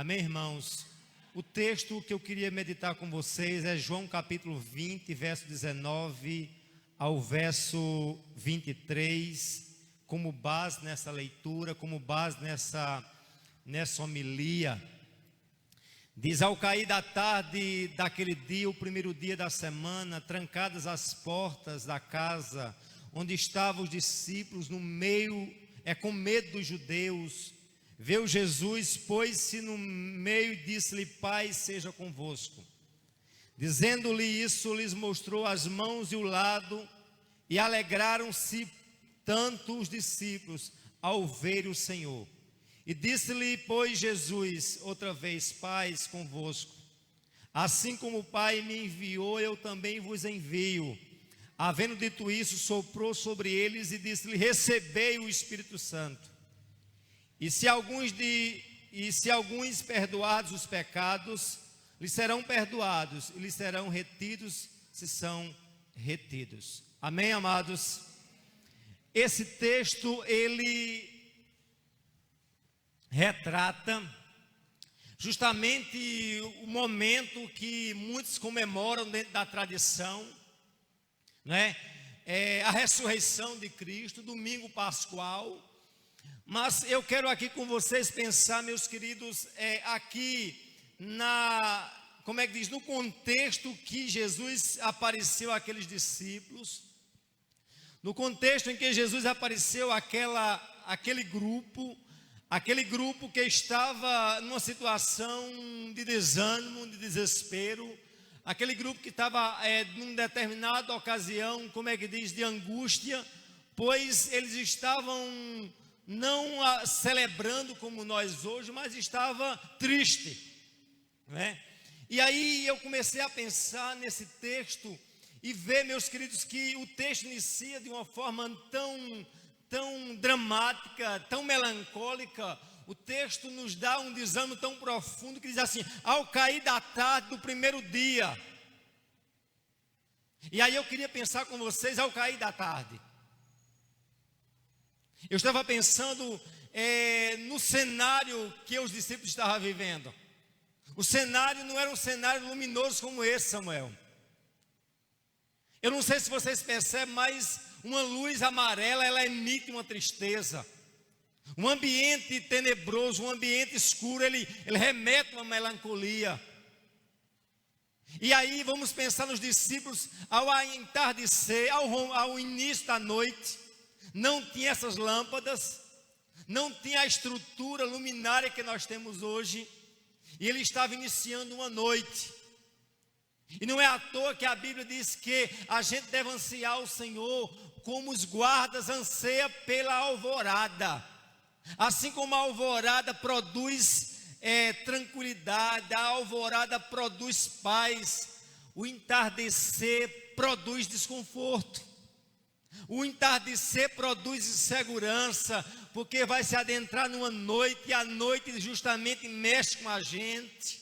Amém, irmãos? O texto que eu queria meditar com vocês é João capítulo 20, verso 19 ao verso 23, como base nessa leitura, como base nessa homilia. Diz: ao cair da tarde daquele dia, o primeiro dia da semana, trancadas as portas da casa onde estavam os discípulos, no meio, com medo dos judeus, veio Jesus, pôs-se no meio e disse-lhe: Pai, seja convosco. Dizendo-lhe isso, lhes mostrou as mãos e o lado, e alegraram-se tanto os discípulos ao ver o Senhor. E disse-lhe, pois, Jesus outra vez: Pai, convosco. Assim como o Pai me enviou, eu também vos envio. Havendo dito isso, soprou sobre eles e disse-lhe: recebei o Espírito Santo. E se alguns perdoados os pecados, lhes serão perdoados, e lhes serão retidos, se são retidos. Amém, amados? Esse texto, ele retrata justamente o momento que muitos comemoram dentro da tradição, né? A ressurreição de Cristo, domingo pascual. Mas eu quero aqui com vocês pensar, meus queridos, aqui no contexto que Jesus apareceu àqueles discípulos, no contexto em que Jesus apareceu aquele grupo que estava numa situação de desânimo, de desespero, aquele grupo que estava numa determinada ocasião, de angústia, pois eles estavam não celebrando como nós hoje, mas estava triste, né? E aí eu comecei a pensar nesse texto e ver, meus queridos, que o texto inicia de uma forma tão dramática, tão melancólica. O texto nos dá um desânimo tão profundo que diz assim: ao cair da tarde do primeiro dia. E aí eu queria pensar com vocês, ao cair da tarde. Eu estava pensando no cenário que os discípulos estavam vivendo. O cenário não era um cenário luminoso como esse, Samuel. Eu não sei se vocês percebem, mas uma luz amarela, ela emite uma tristeza. Um ambiente tenebroso, um ambiente escuro, ele remete a uma melancolia. E aí vamos pensar nos discípulos ao entardecer, ao início da noite. Não tinha essas lâmpadas, não tinha a estrutura luminária que nós temos hoje, e ele estava iniciando uma noite. E não é à toa que a Bíblia diz que a gente deve ansiar o Senhor como os guardas anseiam pela alvorada. Assim como a alvorada produz tranquilidade, a alvorada produz paz, o entardecer produz desconforto. O entardecer produz insegurança, porque vai se adentrar numa noite, e a noite justamente mexe com a gente.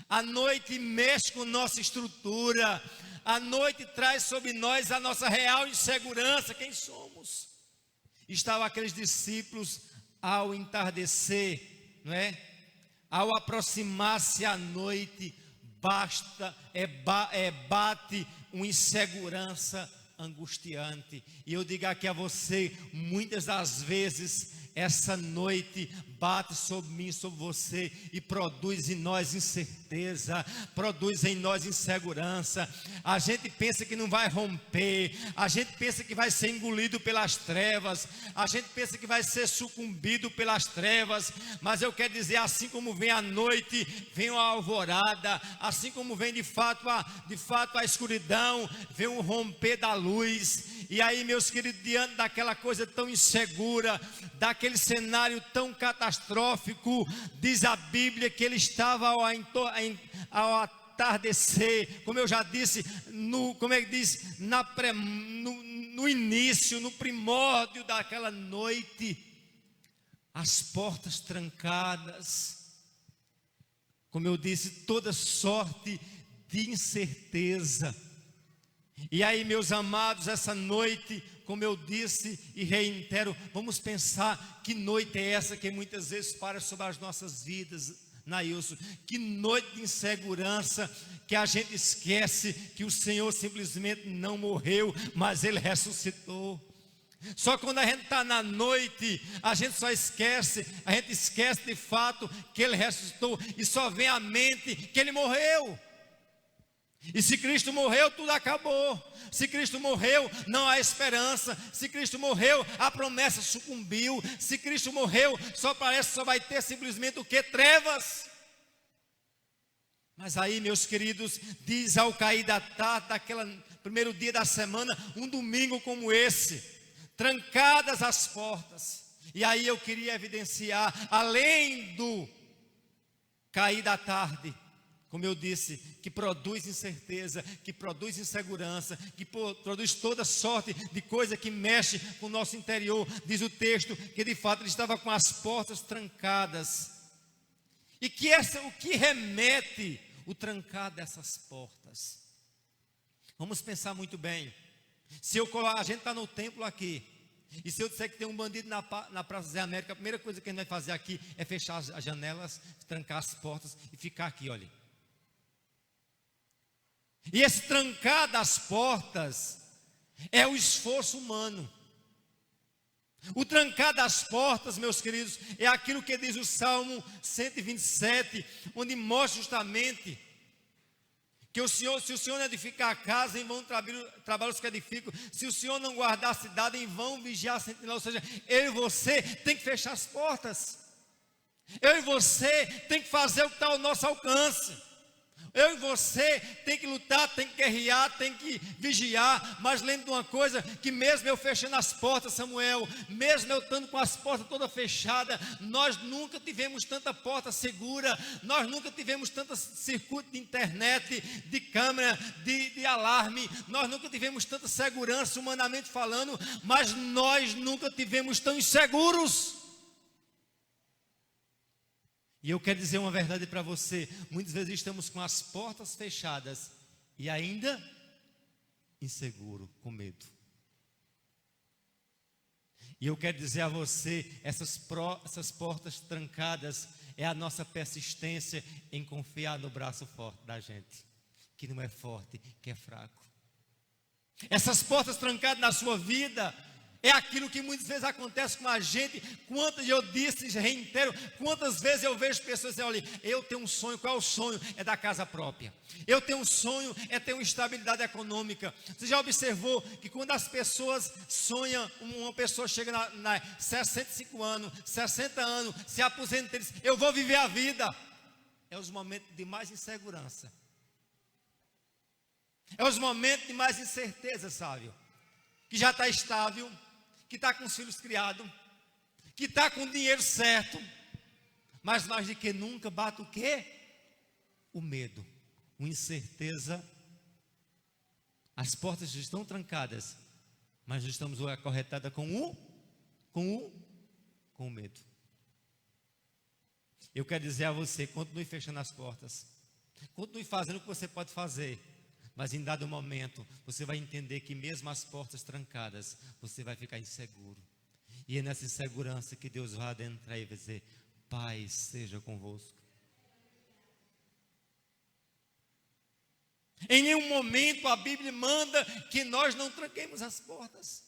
A noite mexe com nossa estrutura. A noite traz sobre nós a nossa real insegurança, quem somos. Estavam aqueles discípulos ao entardecer, não é? Ao aproximar-se a noite, bate uma insegurança angustiante. E eu digo aqui a você, muitas das vezes essa noite bate sobre mim, sobre você, e produz em nós incerteza, produz em nós insegurança. A gente pensa que não vai romper, a gente pensa que vai ser engolido pelas trevas, a gente pensa que vai ser sucumbido pelas trevas. Mas eu quero dizer, assim como vem a noite, vem a alvorada, assim como vem de fato a escuridão, vem o romper da luz. E aí, meus queridos, diante daquela coisa tão insegura, daquele cenário tão catastrófico, diz a Bíblia que ele estava ao atardecer, como eu já disse, no início, no primórdio daquela noite, as portas trancadas, como eu disse, toda sorte de incerteza. E aí, meus amados, essa noite, como eu disse e reitero, vamos pensar que noite é essa que muitas vezes para sobre as nossas vidas, Nailson, que noite de insegurança, que a gente esquece que o Senhor simplesmente não morreu, mas Ele ressuscitou. Só quando a gente está na noite, a gente esquece de fato que Ele ressuscitou, e só vem à mente que Ele morreu. E se Cristo morreu, tudo acabou. Se Cristo morreu, não há esperança. Se Cristo morreu, a promessa sucumbiu. Se Cristo morreu, só vai ter simplesmente o que? Trevas. Mas aí, meus queridos, diz ao cair da tarde, daquele primeiro dia da semana, um domingo como esse, trancadas as portas. E aí eu queria evidenciar, além do cair da tarde, como eu disse, que produz incerteza, que produz insegurança, que produz toda sorte de coisa que mexe com o nosso interior. Diz o texto que de fato ele estava com as portas trancadas. E que o que remete o trancar dessas portas? Vamos pensar muito bem. Se a gente está no templo aqui, e se eu disser que tem um bandido na Praça Zé América, a primeira coisa que a gente vai fazer aqui é fechar as janelas, trancar as portas e ficar aqui, olha. E esse trancar das portas é o esforço humano. O trancar das portas, meus queridos, é aquilo que diz o Salmo 127, onde mostra justamente que se o Senhor não edificar a casa, em vão trabalham os que edificam. Se o Senhor não guardar a cidade, em vão vigiar a sentinela. Ou seja, eu e você tem que fechar as portas. Eu e você tem que fazer o que está ao nosso alcance. Eu e você tem que lutar, tem que guerrear, tem que vigiar. Mas lembre de uma coisa, que mesmo eu fechando as portas, Samuel, mesmo eu estando com as portas todas fechadas, nós nunca tivemos tanta porta segura, nós nunca tivemos tanto circuito de internet, de câmera, de alarme, nós nunca tivemos tanta segurança humanamente falando, mas nós nunca tivemos tão inseguros. E eu quero dizer uma verdade para você, muitas vezes estamos com as portas fechadas e ainda inseguro, com medo. E eu quero dizer a você, essas portas trancadas é a nossa persistência em confiar no braço forte da gente, que não é forte, que é fraco. Essas portas trancadas na sua vida é aquilo que muitas vezes acontece com a gente. Quantas eu disse, reitero, quantas vezes eu vejo pessoas dizendo, olha, eu tenho um sonho. Qual é o sonho? É da casa própria. Eu tenho um sonho, é ter uma estabilidade econômica. Você já observou que quando as pessoas sonham, uma pessoa chega na 65 anos, 60 anos, se aposenta e diz, eu vou viver a vida. É os momentos de mais insegurança. É os momentos de mais incerteza, sabe? Que já está estável, que está com os filhos criados, que está com o dinheiro certo, mas mais do que nunca bate o quê? O medo, uma incerteza. As portas estão trancadas, mas estamos acorretadas com o medo. Eu quero dizer a você, continue fechando as portas, continue fazendo o que você pode fazer. Mas em dado momento, você vai entender que mesmo as portas trancadas, você vai ficar inseguro. E é nessa insegurança que Deus vai adentrar e vai dizer, paz seja convosco. Em nenhum momento a Bíblia manda que nós não tranquemos as portas.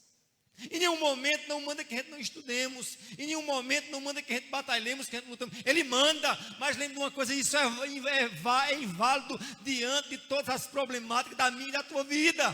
Em nenhum momento não manda que a gente não estudemos. Em nenhum momento não manda que a gente batalhemos, que a gente lutamos. Ele manda, mas lembre de uma coisa, isso é inválido diante de todas as problemáticas da minha e da tua vida.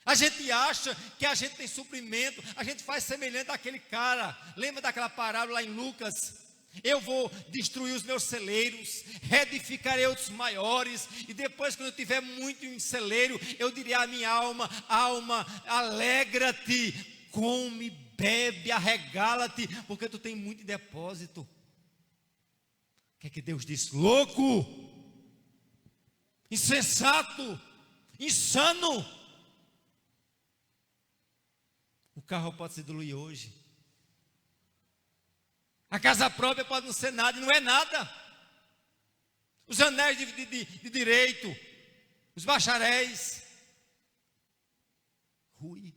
A gente acha que a gente tem suprimento, a gente faz semelhante àquele cara. Lembra daquela parábola lá em Lucas? Eu vou destruir os meus celeiros, reedificarei outros maiores, e depois, quando eu tiver muito em celeiro, eu direi à minha alma, alma, alegra-te, come, bebe, arregala-te, porque tu tem muito em depósito. O que é que Deus diz? Louco, insensato, insano. O carro pode se diluir hoje. A casa própria pode não ser nada, e não é nada. Os anéis de direito, os bacharéis. Rui.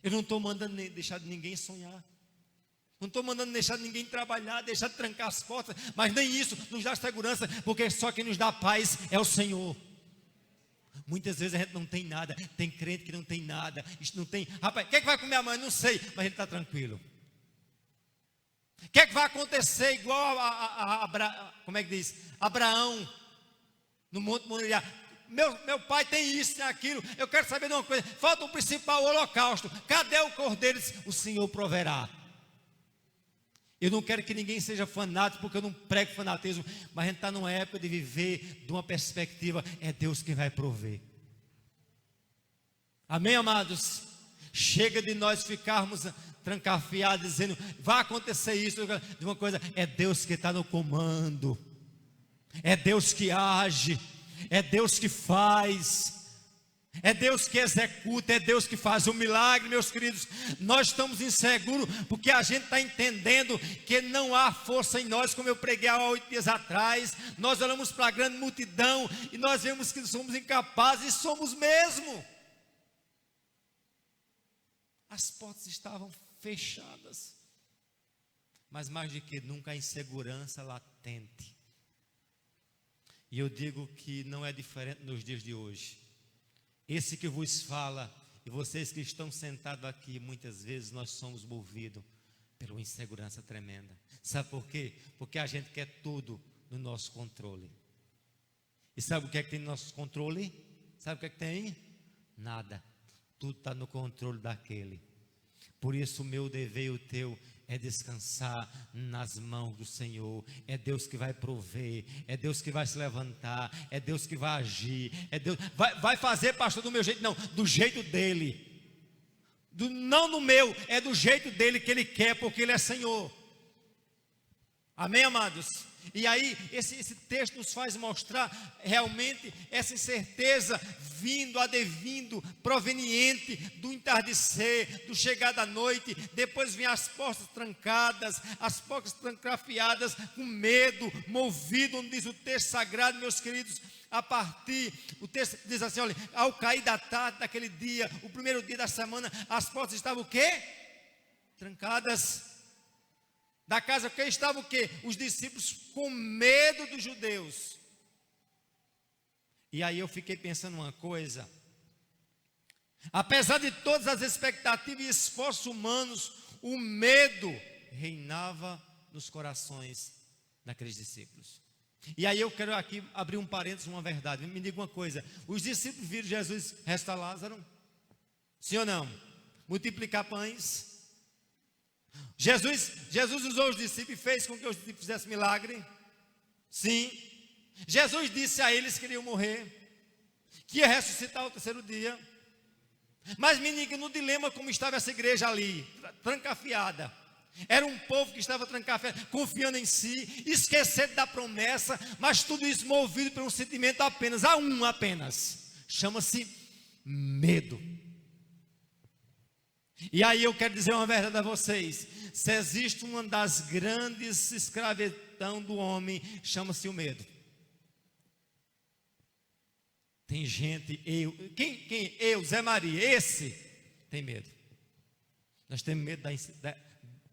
Eu não estou mandando deixar ninguém sonhar. Não estou mandando deixar ninguém trabalhar, deixar de trancar as portas, mas nem isso nos dá segurança, porque só quem nos dá paz é o Senhor. Muitas vezes a gente não tem nada, tem crente que não tem nada, isto não tem, rapaz, o que é que vai comer amanhã? Não sei, mas ele está tranquilo. O que é que vai acontecer igual como é que diz? Abraão, no Monte Moriá. Meu pai tem isso, tem aquilo, eu quero saber de uma coisa, falta o principal, o holocausto, cadê o cordeiro? O Senhor proverá. Eu não quero que ninguém seja fanático, porque eu não prego fanatismo, mas a gente está numa época de viver de uma perspectiva, é Deus quem vai prover. Amém, amados? Chega de nós ficarmos trancafiados, dizendo, vai acontecer isso, de uma coisa, é Deus que está no comando, é Deus que age, é Deus que faz, é Deus que executa, é Deus que faz o milagre, meus queridos. Nós estamos inseguros porque a gente está entendendo que não há força em nós, como eu preguei há 8 dias atrás. Nós olhamos para a grande multidão e nós vemos que somos incapazes, e somos mesmo. As portas estavam fechadas, mas mais do que nunca a insegurança latente. E eu digo que não é diferente nos dias de hoje. Esse que vos fala, e vocês que estão sentados aqui, muitas vezes nós somos movidos pela uma insegurança tremenda. Sabe por quê? Porque a gente quer tudo no nosso controle. E sabe o que é que tem no nosso controle? Sabe o que é que tem? Nada. Tudo está no controle daquele. Por isso o meu dever e o teu é descansar nas mãos do Senhor. É Deus que vai prover, é Deus que vai se levantar, é Deus que vai agir, é Deus, vai fazer, pastor, do meu jeito, não, do jeito dele, não no meu, é do jeito dele que ele quer, porque ele é Senhor. Amém, amados? E aí, esse texto nos faz mostrar realmente essa incerteza vindo, advindo, proveniente do entardecer, do chegar da noite. Depois vem as portas trancadas, as portas trancafiadas, com medo, movido, onde diz o texto sagrado, meus queridos. A partir, o texto diz assim, olha, ao cair da tarde daquele dia, o primeiro dia da semana, as portas estavam o quê? Trancadas. Da casa que estava o quê? Os discípulos com medo dos judeus. E aí eu fiquei pensando uma coisa. Apesar de todas as expectativas e esforços humanos, o medo reinava nos corações daqueles discípulos. E aí eu quero aqui abrir um parênteses, uma verdade. Me diga uma coisa. Os discípulos viram Jesus ressuscitar Lázaro? Sim ou não? Multiplicar pães? Jesus usou os discípulos e fez com que os discípulos fizessem milagre? Sim. Jesus disse a eles que iriam morrer, que ia ressuscitar ao terceiro dia. Mas me diga no dilema como estava essa igreja ali, trancafiada. Era um povo que estava trancafiado, confiando em si, esquecendo da promessa, mas tudo isso movido por um sentimento apenas, chama-se medo. E aí eu quero dizer uma verdade a vocês. Se existe uma das grandes escravidão do homem, chama-se o medo. Tem gente, eu, Zé Maria, esse tem medo. Nós temos medo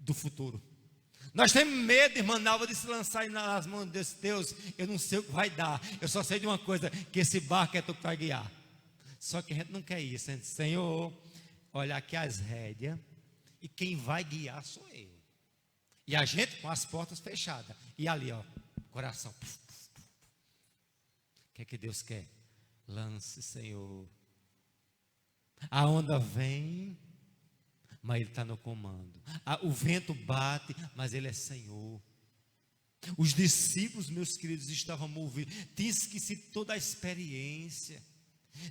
do futuro. Nós temos medo, irmã Nalva, de se lançar nas mãos desse Deus. Eu não sei o que vai dar. Eu só sei de uma coisa, que esse barco é tu que vai guiar. Só que a gente não quer isso. A gente diz, Senhor, olha aqui as rédeas, e quem vai guiar sou eu. E a gente com as portas fechadas. E ali, ó, coração. O que é que Deus quer? Lance, Senhor. A onda vem, mas Ele está no comando. O vento bate, mas Ele é Senhor. Os discípulos, meus queridos, estavam movidos. Tinha esquecido toda a experiência.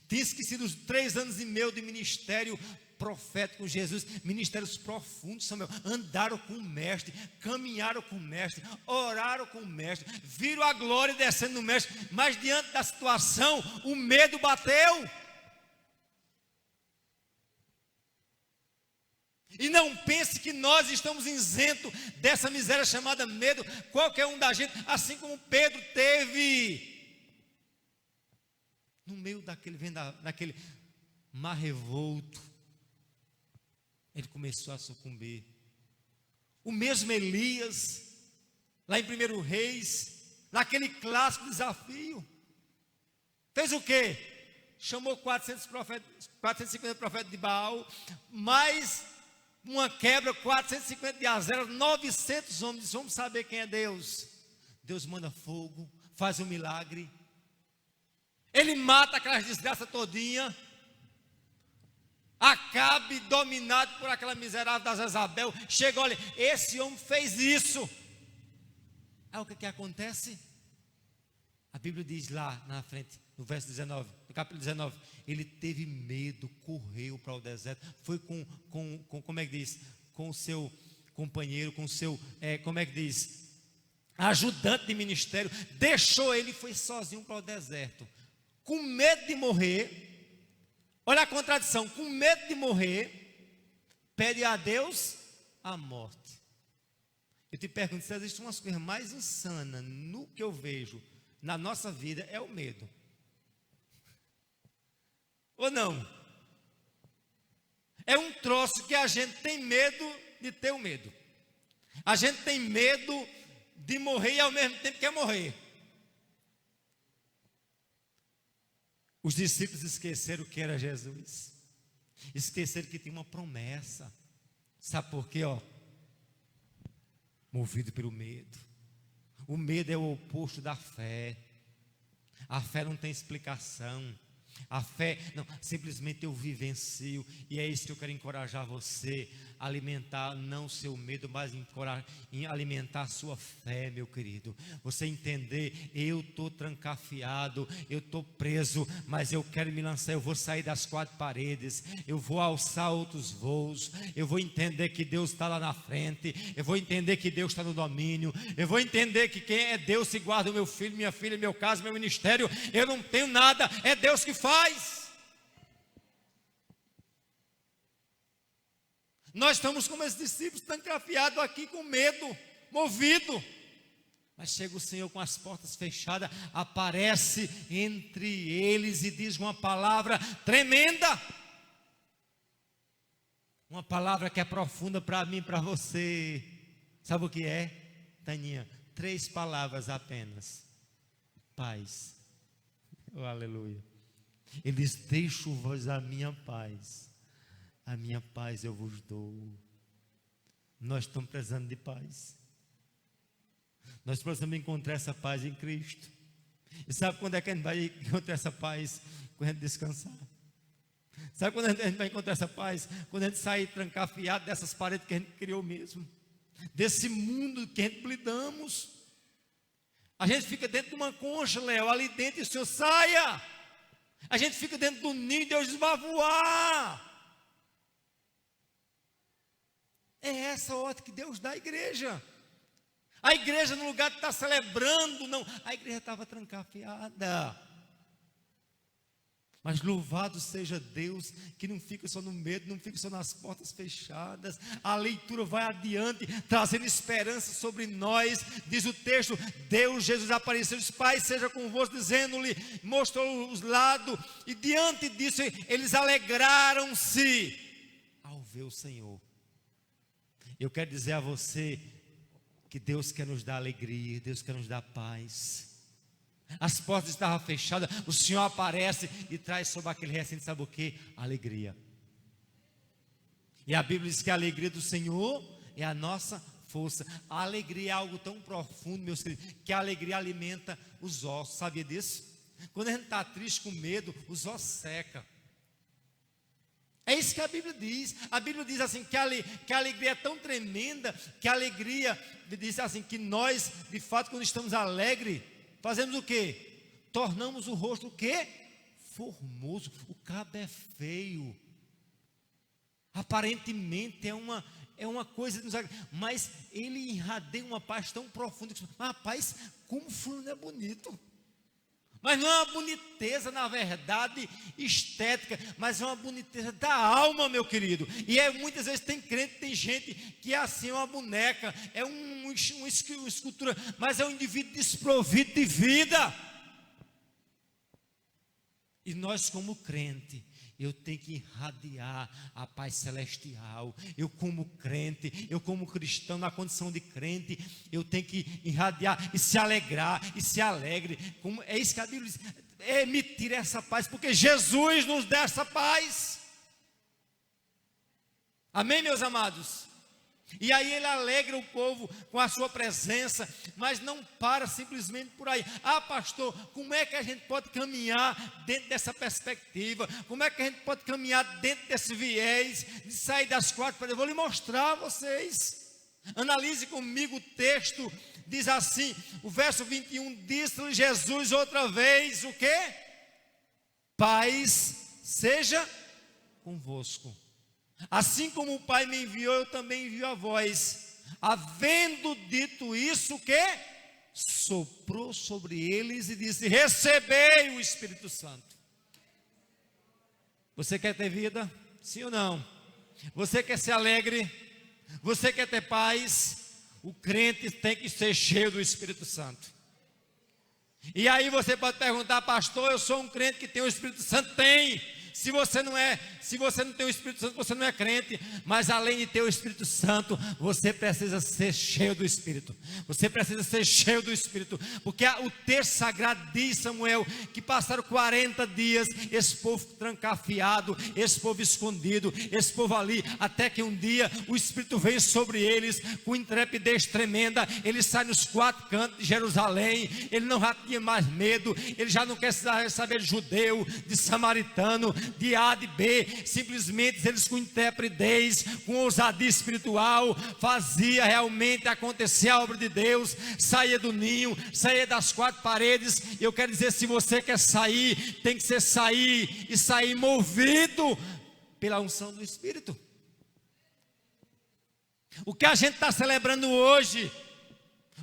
Tinha esquecido os 3 anos e meio de ministério profético com Jesus, ministérios profundos, Samuel. Andaram com o mestre, caminharam com o mestre, oraram com o mestre, viram a glória descendo no mestre, mas diante da situação, o medo bateu. E não pense que nós estamos isentos dessa miséria chamada medo, qualquer um da gente, assim como Pedro teve. No meio daquele mar revolto, ele começou a sucumbir. o mesmo Elias, lá em 1 Reis, naquele clássico desafio. Fez o quê? Chamou 450 profetas de Baal, mais uma quebra, 450 de Azera, 900 homens. Vamos saber quem é Deus. Deus manda fogo, faz um milagre. Ele mata aquelas desgraças todinha. Acabe dominado por aquela miserável da Jezabel. Chega, olha, esse homem fez isso. Aí o que acontece? A Bíblia diz lá na frente, no verso 19, no capítulo 19, ele teve medo, correu para o deserto, foi com como é que diz? Com o seu companheiro, com o seu, como é que diz? Ajudante de ministério, deixou ele e foi sozinho para o deserto, com medo de morrer. Olha a contradição, com medo de morrer, pede a Deus a morte. Eu te pergunto, se existe umas coisas mais insanas no que eu vejo na nossa vida, é o medo. Ou não? É um troço que a gente tem medo de ter o medo. A gente tem medo de morrer e ao mesmo tempo quer morrer. Os discípulos esqueceram que era Jesus. Esqueceram que tinha uma promessa. Sabe por quê? Movido pelo medo. O medo é o oposto da fé. A fé não tem explicação. A fé, não, simplesmente eu vivencio. E é isso que eu quero encorajar você. Alimentar não o seu medo, mas alimentar a sua fé, meu querido. Você entender, eu estou trancafiado, eu estou preso, mas eu quero me lançar, eu vou sair das quatro paredes, eu vou alçar outros voos, eu vou entender que Deus está lá na frente, eu vou entender que Deus está no domínio, eu vou entender que quem é Deus se guarda o meu filho, minha filha, meu caso, meu ministério, eu não tenho nada, é Deus que faz. Nós estamos como esses discípulos, trancafiados aqui com medo, movido. Mas chega o Senhor com as portas fechadas, aparece entre eles e diz uma palavra tremenda. Uma palavra que é profunda para mim e para você. Sabe o que é, Taninha? 3 palavras apenas. Paz. Oh, aleluia. Ele diz, deixo-vos a minha paz. A minha paz eu vos dou. Nós estamos precisando de paz. Nós precisamos encontrar essa paz em Cristo. E sabe quando é que a gente vai encontrar essa paz? Quando a gente descansar. Sabe quando a gente vai encontrar essa paz? Quando a gente sair trancafiado dessas paredes que a gente criou mesmo. Desse mundo que a gente lidamos. A gente fica dentro de uma concha, Léo, ali dentro, e o Senhor saia. A gente fica dentro do ninho e Deus diz, vai voar. É essa ordem que Deus dá à igreja. A igreja, no lugar de estar celebrando, não, a igreja estava trancafiada. Mas louvado seja Deus, que não fica só no medo, não fica só nas portas fechadas. A leitura vai adiante, trazendo esperança sobre nós. Diz o texto, Deus, Jesus apareceu, disse, Pai seja convosco, dizendo-lhe, mostrou os lados. E diante disso, eles alegraram-se ao ver o Senhor. Eu quero dizer a você que Deus quer nos dar alegria, Deus quer nos dar paz. As portas estavam fechadas, o Senhor aparece e traz sobre aquele recinto, sabe o que? Alegria. E a Bíblia diz que a alegria do Senhor é a nossa força. A alegria é algo tão profundo, meus queridos, que a alegria alimenta os ossos, sabia disso? Quando a gente está triste, com medo, os ossos secam. É isso que a Bíblia diz. A Bíblia diz assim, que a alegria é tão tremenda, que a alegria, diz assim, que nós, de fato, quando estamos alegres, fazemos o quê? Tornamos o rosto o quê? Formoso. O cabo é feio. Aparentemente é uma coisa, mas ele irradia uma paz tão profunda, que rapaz, como fulano é bonito. Mas não é uma boniteza, na verdade, estética, mas é uma boniteza da alma, meu querido. E muitas vezes tem crente, tem gente que é assim, uma boneca, é uma escultura, mas é um indivíduo desprovido de vida. E nós, como crente, eu tenho que irradiar a paz celestial. Eu como crente, eu como cristão na condição de crente, eu tenho que irradiar e se alegrar, e se alegre. Como é isso que a Bíblia diz, emitir essa paz, porque Jesus nos dá essa paz. Amém, meus amados? E aí ele alegra o povo com a sua presença, mas não para simplesmente por aí. Ah, pastor, como é que a gente pode caminhar dentro dessa perspectiva? Como é que a gente pode caminhar dentro desse viés de sair das 4 paredes? Eu vou lhe mostrar a vocês. Analise comigo o texto. Diz assim, o verso 21, disse-lhe Jesus outra vez, o quê? Paz seja convosco. Assim como o Pai me enviou, eu também envio a vós. Havendo dito isso, o quê? Soprou sobre eles e disse, recebei o Espírito Santo. Você quer ter vida? Sim ou não? Você quer ser alegre? Você quer ter paz? O crente tem que ser cheio do Espírito Santo. E aí você pode perguntar, pastor, eu sou um crente que tem o Espírito Santo? Tem. Se você não tem o Espírito Santo, você não é crente. Mas além de ter o Espírito Santo, você precisa ser cheio do Espírito. Você precisa ser cheio do Espírito. Porque o texto sagrado diz, Samuel, que passaram 40 dias, esse povo trancafiado, esse povo escondido, esse povo ali, até que um dia o Espírito vem sobre eles com intrepidez tremenda. Ele sai nos 4 cantos de Jerusalém. Ele não já tinha mais medo. Ele já não quer saber de judeu, de samaritano, de A, de B, simplesmente eles com intrepidez, com ousadia espiritual, fazia realmente acontecer a obra de Deus, saía do ninho, saía das 4 paredes. Eu quero dizer, se você quer sair, tem que ser sair, e sair movido pela unção do Espírito. O que a gente está celebrando hoje,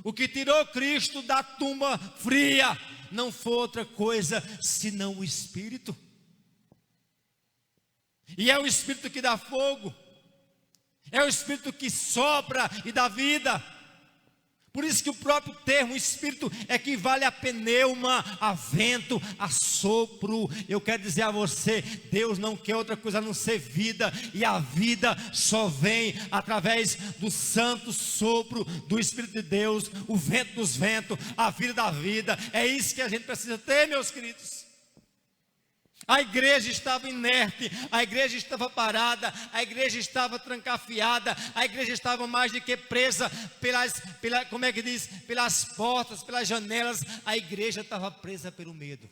o que tirou Cristo da tumba fria, não foi outra coisa senão o Espírito. E é o Espírito que dá fogo, é o Espírito que sopra e dá vida. Por isso que o próprio termo Espírito equivale a pneuma, a vento, a sopro. Eu quero dizer a você, Deus não quer outra coisa a não ser vida, e a vida só vem através do santo sopro do Espírito de Deus, o vento dos ventos, a vida da vida. É isso que a gente precisa ter, meus queridos. A igreja estava inerte, a igreja estava parada, a igreja estava trancafiada, a igreja estava mais do que presa pelas portas, pelas janelas. A igreja estava presa pelo medo.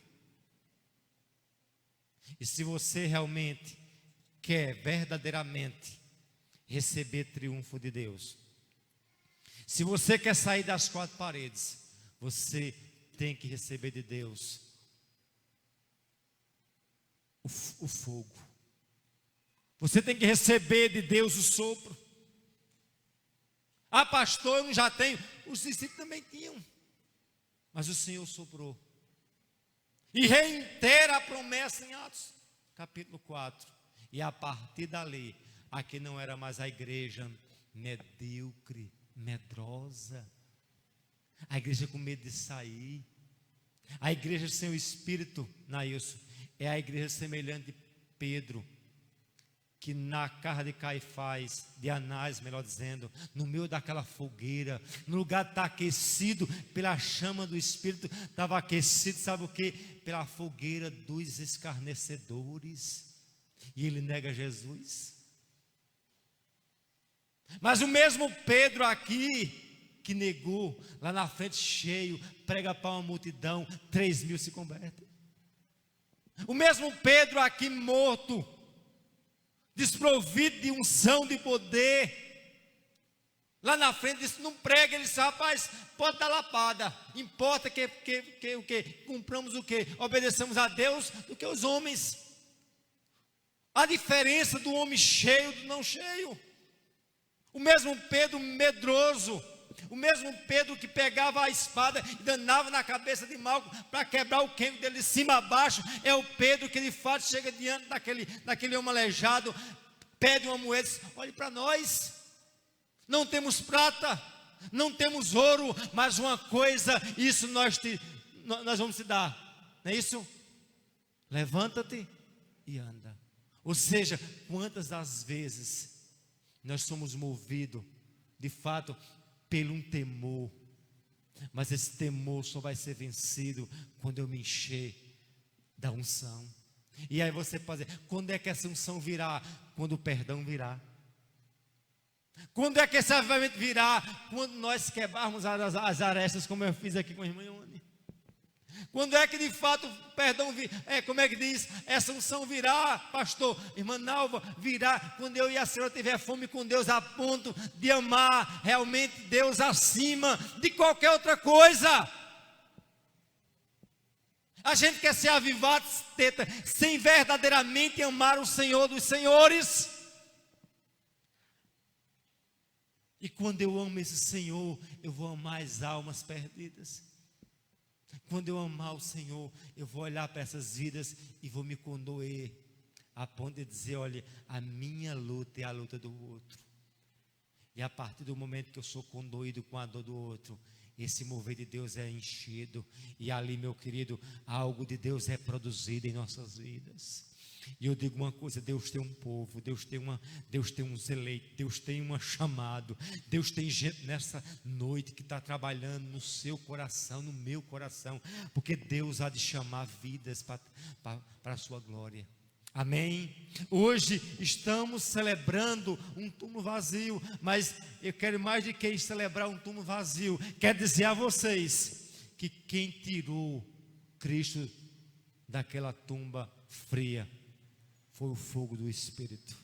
E se você realmente quer verdadeiramente receber triunfo de Deus, se você quer sair das 4 paredes, você tem que receber de Deus o fogo. Você tem que receber de Deus o sopro. Ah, pastor, eu não já tenho. Os discípulos também tinham, mas o Senhor soprou e reitera a promessa em Atos capítulo 4. E a partir dali, aqui não era mais a igreja medíocre, medrosa, a igreja com medo de sair, a igreja sem o Espírito. Nailson, é a igreja semelhante de Pedro, que na casa de Caifás, de Anás, melhor dizendo, no meio daquela fogueira, no lugar de estar aquecido pela chama do Espírito, estava aquecido, sabe o que? Pela fogueira dos escarnecedores. E ele nega Jesus. Mas o mesmo Pedro aqui, que negou, lá na frente cheio, prega para uma multidão, 3.000 se convertem. O mesmo Pedro aqui morto, desprovido de unção, de poder, lá na frente disse, não prega. Ele disse, rapaz, pode dar lapada, importa que o que? Cumpramos o que? Obedeçamos a Deus do que os homens. A diferença do homem cheio do não cheio. O mesmo Pedro medroso, o mesmo Pedro que pegava a espada e danava na cabeça de Malco para quebrar o quengo dele de cima a baixo, é o Pedro que de fato chega diante daquele homem aleijado, pede uma moeda e diz, olhe para nós, não temos prata, não temos ouro, mas uma coisa, isso nós vamos te dar, não é isso? Levanta-te e anda. Ou seja, quantas das vezes nós somos movidos, de fato, pelo um temor, mas esse temor só vai ser vencido quando eu me encher da unção. E aí você pode dizer, quando é que essa unção virá? Quando o perdão virá. Quando é que esse avivamento virá? Quando nós quebrarmos as arestas, como eu fiz aqui com a irmã Ione. Quando é que de fato o perdão virá? Como é que diz? Essa unção virá, pastor, irmã Nalva, virá quando eu e a senhora tiver fome com Deus a ponto de amar realmente Deus acima de qualquer outra coisa. A gente quer ser avivado, sem verdadeiramente amar o Senhor dos senhores. E quando eu amo esse Senhor, eu vou amar as almas perdidas. Quando eu amar o Senhor, eu vou olhar para essas vidas e vou me condoer, a ponto de dizer, olha, a minha luta é a luta do outro. E a partir do momento que eu sou condoído com a dor do outro, esse mover de Deus é enchido. E ali, meu querido, algo de Deus é produzido em nossas vidas. E eu digo uma coisa, Deus tem um povo, Deus tem uns eleitos, Deus tem um chamado, Deus tem gente nessa noite que está trabalhando no seu coração, no meu coração, porque Deus há de chamar vidas para a sua glória. Amém? Hoje estamos celebrando um túmulo vazio, mas eu quero mais de que celebrar um túmulo vazio, quero dizer a vocês que quem tirou Cristo daquela tumba fria foi o fogo do Espírito.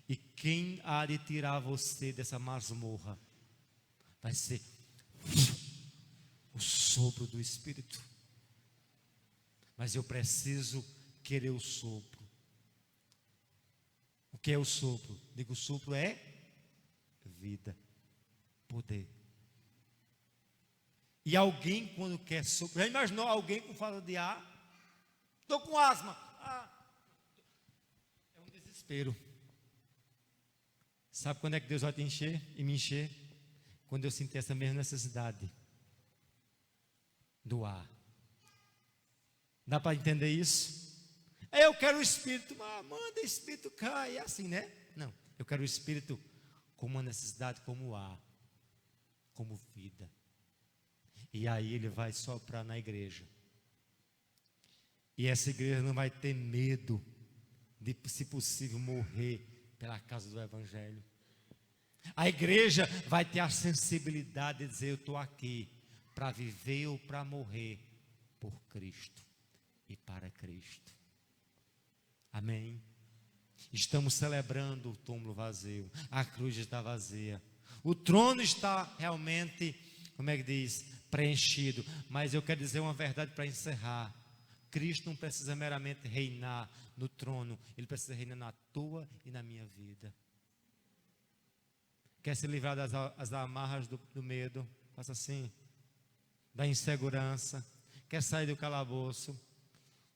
E quem há de tirar você dessa masmorra vai ser o sopro do Espírito. Mas eu preciso querer o sopro. O que é o sopro? Digo, o sopro é vida, poder. E alguém quando quer sopro, já imaginou alguém com falta de ar? Estou com asma. É um desespero. Sabe quando é que Deus vai te encher e me encher? Quando eu sentir essa mesma necessidade do ar. Dá para entender isso? Eu quero o Espírito, manda o Espírito cai, é assim, né? Não, eu quero o Espírito como uma necessidade, como ar, como vida. E aí ele vai soprar na igreja. E essa igreja não vai ter medo de, se possível, morrer pela causa do Evangelho. A igreja vai ter a sensibilidade de dizer, eu estou aqui para viver ou para morrer por Cristo e para Cristo. Amém? Estamos celebrando o túmulo vazio, a cruz está vazia, o trono está realmente, como é que diz, preenchido. Mas eu quero dizer uma verdade para encerrar. Cristo não precisa meramente reinar no trono, Ele precisa reinar na tua e na minha vida. Quer se livrar das amarras do medo? Faça assim. Da insegurança. Quer sair do calabouço?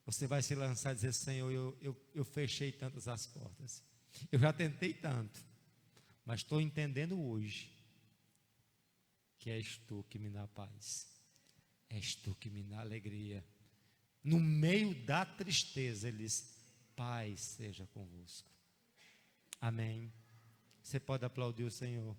Você vai se lançar e dizer, Senhor, eu fechei tantas as portas. Eu já tentei tanto. Mas estou entendendo hoje que és Tu que me dá paz. És Tu que me dá alegria. No meio da tristeza, Ele diz, paz seja convosco. Amém. Você pode aplaudir o Senhor.